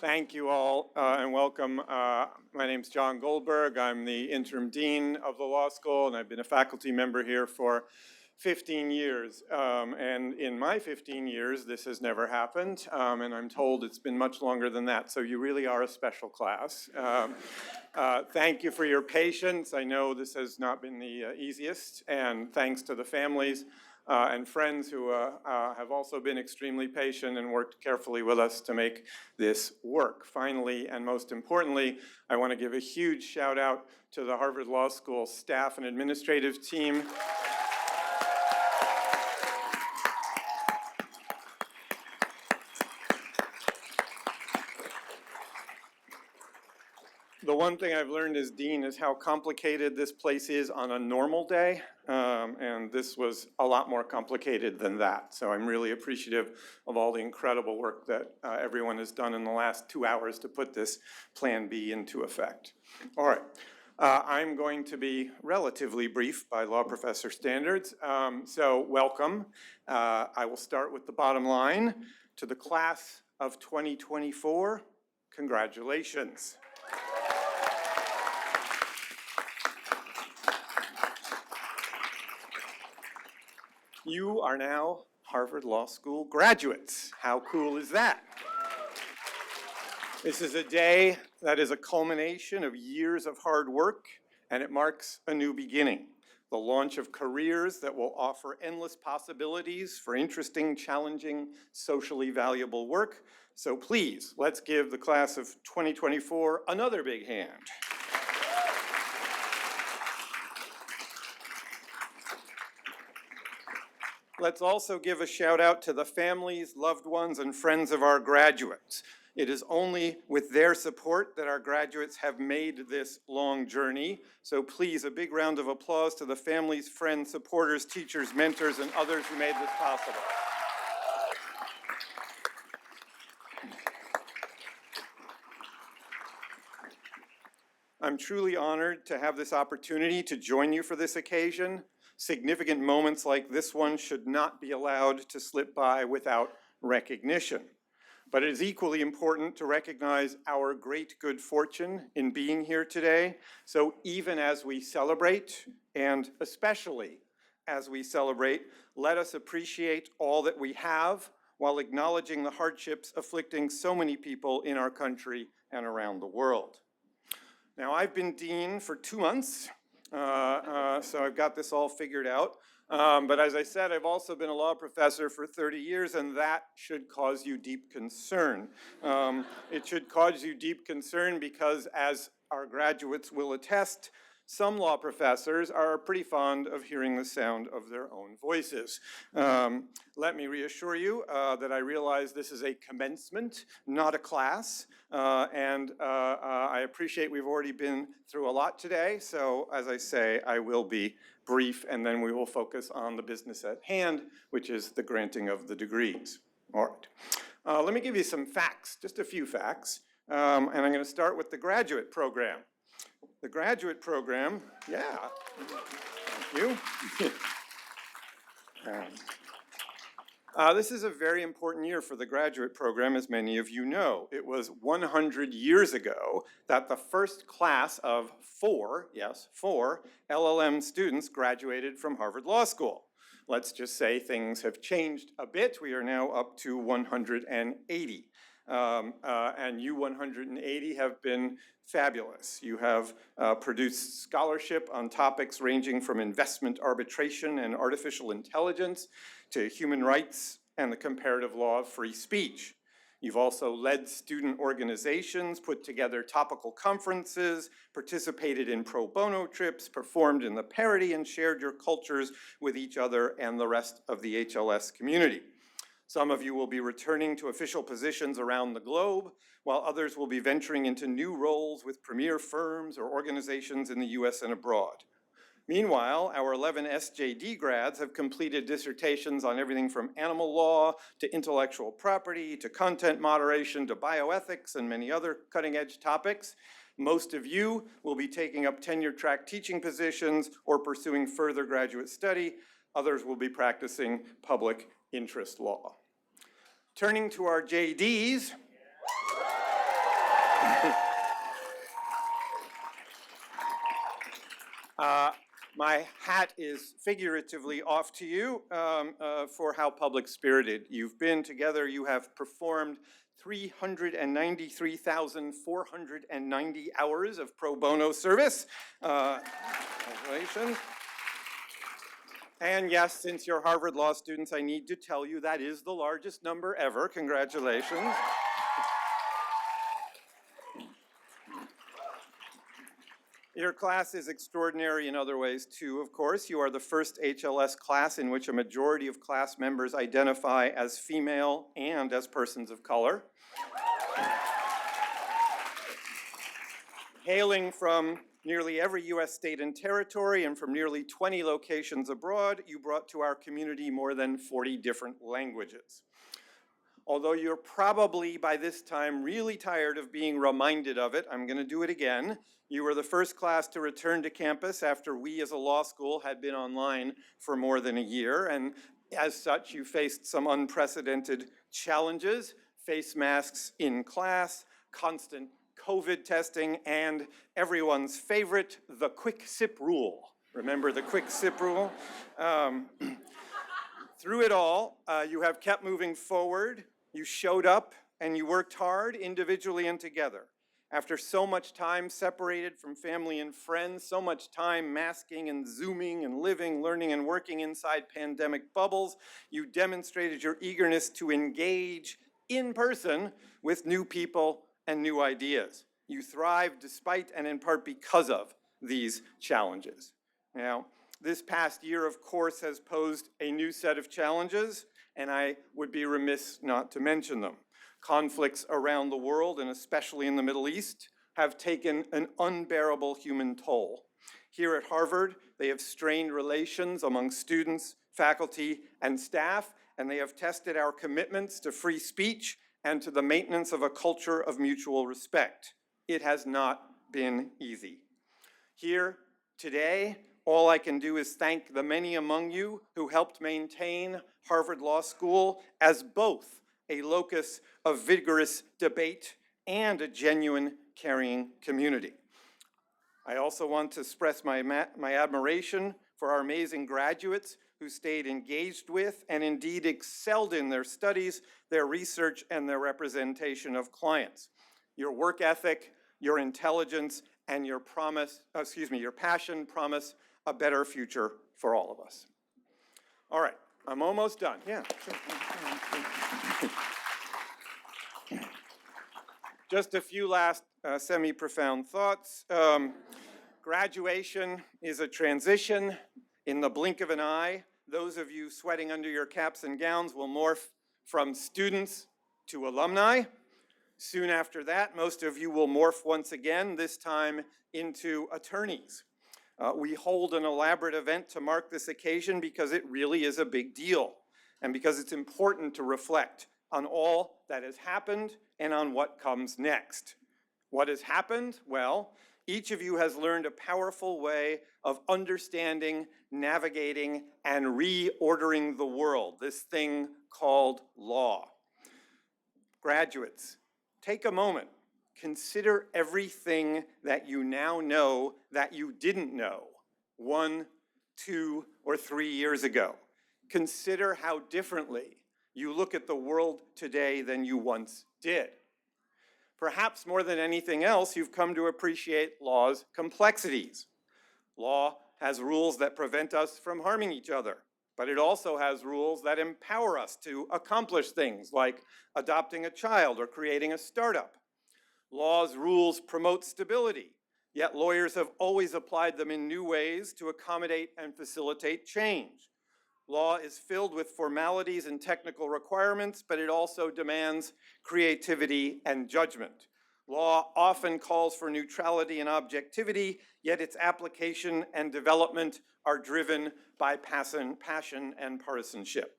Thank you all and welcome. My name's John Goldberg. I'm the interim dean of the law school, and I've been a faculty member here for 15 years. And in my 15 years, this has never happened, and I'm told it's been much longer than that. So you really are a special class. Thank you for your patience. I know this has not been the easiest, and thanks to the families and friends who have also been extremely patient and worked carefully with us to make this work. Finally, and most importantly, I want to give a huge shout out to the Harvard Law School staff and administrative team. The one thing I've learned as dean is how complicated this place is on a normal day, and this was a lot more complicated than that. So I'm really appreciative of all the incredible work that everyone has done in the last 2 hours to put this Plan B into effect. All right, I'm going to be relatively brief by law professor standards, so welcome. I will start with the bottom line. To the class of 2024, congratulations. You are now Harvard Law School graduates. How cool is that? This is a day that is a culmination of years of hard work, and it marks a new beginning, the launch of careers that will offer endless possibilities for interesting, challenging, socially valuable work. So please, let's give the class of 2024 another big hand. Let's also give a shout out to the families, loved ones, and friends of our graduates. It is only with their support that our graduates have made this long journey. So please, a big round of applause to the families, friends, supporters, teachers, mentors, and others who made this possible. I'm truly honored to have this opportunity to join you for this occasion. Significant moments like this one should not be allowed to slip by without recognition. But it is equally important to recognize our great good fortune in being here today. So even as we celebrate, and especially as we celebrate, let us appreciate all that we have while acknowledging the hardships afflicting so many people in our country and around the world. Now, I've been dean for 2 months, so I've got this all figured out. But as I said, I've also been a law professor for 30 years, and that should cause you deep concern. It should cause you deep concern because, as our graduates will attest, some law professors are pretty fond of hearing the sound of their own voices. Let me reassure you that I realize this is a commencement, not a class, and I appreciate we've already been through a lot today, so as I say, I will be brief, and then we will focus on the business at hand, which is the granting of the degrees. All right. Let me give you some facts, just a few facts, and I'm going to start with the graduate program. The graduate program, yeah, thank you. This is a very important year for the graduate program, as many of you know. It was 100 years ago that the first class of 4 LLM students graduated from Harvard Law School. Let's just say things have changed a bit. We are now up to 180. And you 180 have been fabulous. You have produced scholarship on topics ranging from investment arbitration and artificial intelligence to human rights and the comparative law of free speech. You've also led student organizations, put together topical conferences, participated in pro bono trips, performed in the parody, and shared your cultures with each other and the rest of the HLS community. Some of you will be returning to official positions around the globe, while others will be venturing into new roles with premier firms or organizations in the US and abroad. Meanwhile, our 11 SJD grads have completed dissertations on everything from animal law to intellectual property to content moderation to bioethics and many other cutting-edge topics. Most of you will be taking up tenure-track teaching positions or pursuing further graduate study. Others will be practicing public interest law. Turning to our JDs, My hat is figuratively off to you for how public-spirited you've been. Together, you have performed 393,490 hours of pro bono service. Congratulations. And yes, since you're Harvard Law students, I need to tell you that is the largest number ever. Congratulations. Your class is extraordinary in other ways too, of course. You are the first HLS class in which a majority of class members identify as female and as persons of color. Hailing from nearly every US state and territory and from nearly 20 locations abroad, you brought to our community more than 40 different languages. Although you're probably by this time really tired of being reminded of it, I'm going to do it again. You were the first class to return to campus after we as a law school had been online for more than a year, and as such, you faced some unprecedented challenges: face masks in class, constant COVID testing, and everyone's favorite, the quick sip rule. Remember the quick sip rule? Through it all, you have kept moving forward. You showed up and you worked hard individually and together. After so much time separated from family and friends, so much time masking and Zooming and living, learning, and working inside pandemic bubbles, you demonstrated your eagerness to engage in person with new people and new ideas. You thrived despite and in part because of these challenges. Now, this past year, of course, has posed a new set of challenges, and I would be remiss not to mention them. Conflicts around the world, and especially in the Middle East, have taken an unbearable human toll. Here at Harvard, they have strained relations among students, faculty, and staff, and they have tested our commitments to free speech and to the maintenance of a culture of mutual respect. It has not been easy. Here, today, all I can do is thank the many among you who helped maintain Harvard Law School as both a locus of vigorous debate and a genuine caring community. I also want to express my admiration for our amazing graduates who stayed engaged with and indeed excelled in their studies, their research, and their representation of clients. Your work ethic, your intelligence, and your passion promise a better future for all of us. All right, I'm almost done. Yeah, sure. Just a few last semi-profound thoughts. Graduation is a transition. In the blink of an eye, those of you sweating under your caps and gowns will morph from students to alumni. Soon after that, most of you will morph once again, this time into attorneys. We hold an elaborate event to mark this occasion because it really is a big deal, and because it's important to reflect on all that has happened and on what comes next. What has happened? Well, each of you has learned a powerful way of understanding, navigating, and reordering the world, this thing called law. Graduates, take a moment. Consider everything that you now know that you didn't know 1, 2, or 3 years ago. Consider how differently you look at the world today than you once did. Perhaps more than anything else, you've come to appreciate law's complexities. Law has rules that prevent us from harming each other, but it also has rules that empower us to accomplish things like adopting a child or creating a startup. Law's rules promote stability, yet lawyers have always applied them in new ways to accommodate and facilitate change. Law is filled with formalities and technical requirements, but it also demands creativity and judgment. Law often calls for neutrality and objectivity, yet its application and development are driven by passion and partisanship.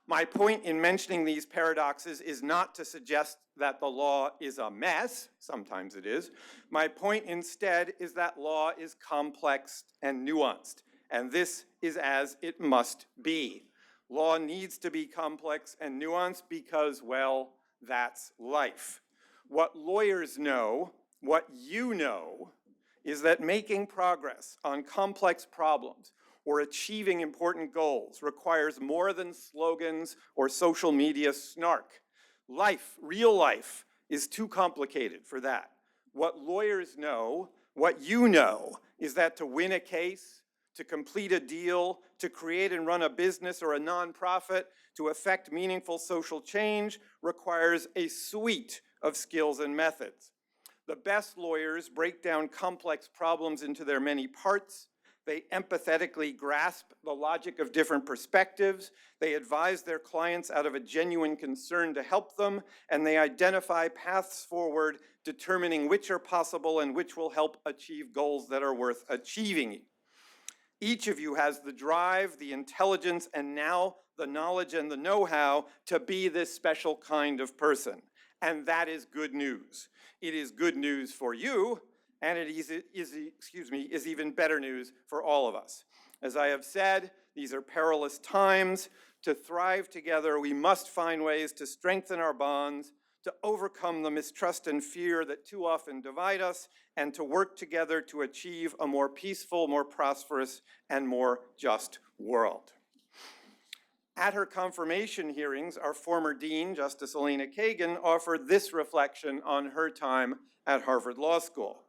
My point in mentioning these paradoxes is not to suggest that the law is a mess. Sometimes it is. My point instead is that law is complex and nuanced, and this is as it must be. Law needs to be complex and nuanced because, well, that's life. What lawyers know, what you know, is that making progress on complex problems or achieving important goals requires more than slogans or social media snark. Life, real life, is too complicated for that. What lawyers know, what you know, is that to win a case, to complete a deal, to create and run a business or a nonprofit, to effect meaningful social change requires a suite of skills and methods. The best lawyers break down complex problems into their many parts. They empathetically grasp the logic of different perspectives. They advise their clients out of a genuine concern to help them, and they identify paths forward, determining which are possible and which will help achieve goals that are worth achieving. Each of you has the drive, the intelligence, and now the knowledge and the know-how to be this special kind of person. And that is good news. It is good news for you, and it is even better news for all of us. As I have said, these are perilous times. To thrive together, we must find ways to strengthen our bonds, to overcome the mistrust and fear that too often divide us, and to work together to achieve a more peaceful, more prosperous, and more just world. At her confirmation hearings, our former dean, Justice Elena Kagan, offered this reflection on her time at Harvard Law School.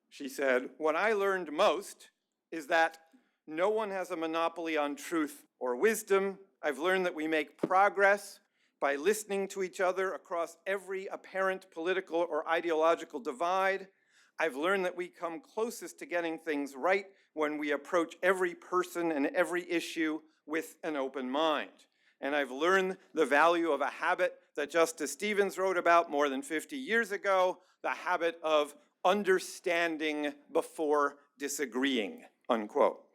She said, "What I learned most is that no one has a monopoly on truth or wisdom. I've learned that we make progress by listening to each other across every apparent political or ideological divide. I've learned that we come closest to getting things right when we approach every person and every issue with an open mind. And I've learned the value of a habit that Justice Stevens wrote about more than 50 years ago, the habit of understanding before disagreeing," unquote.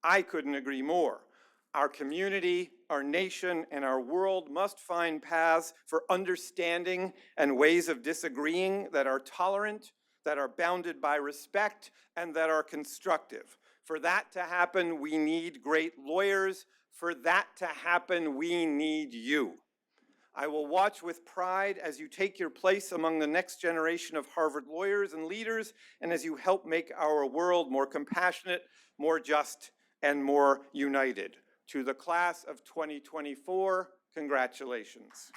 I couldn't agree more. Our community, our nation, and our world must find paths for understanding and ways of disagreeing that are tolerant, that are bounded by respect, and that are constructive. For that to happen, we need great lawyers. For that to happen, we need you. I will watch with pride as you take your place among the next generation of Harvard lawyers and leaders, and as you help make our world more compassionate, more just, and more united. To the class of 2024, congratulations.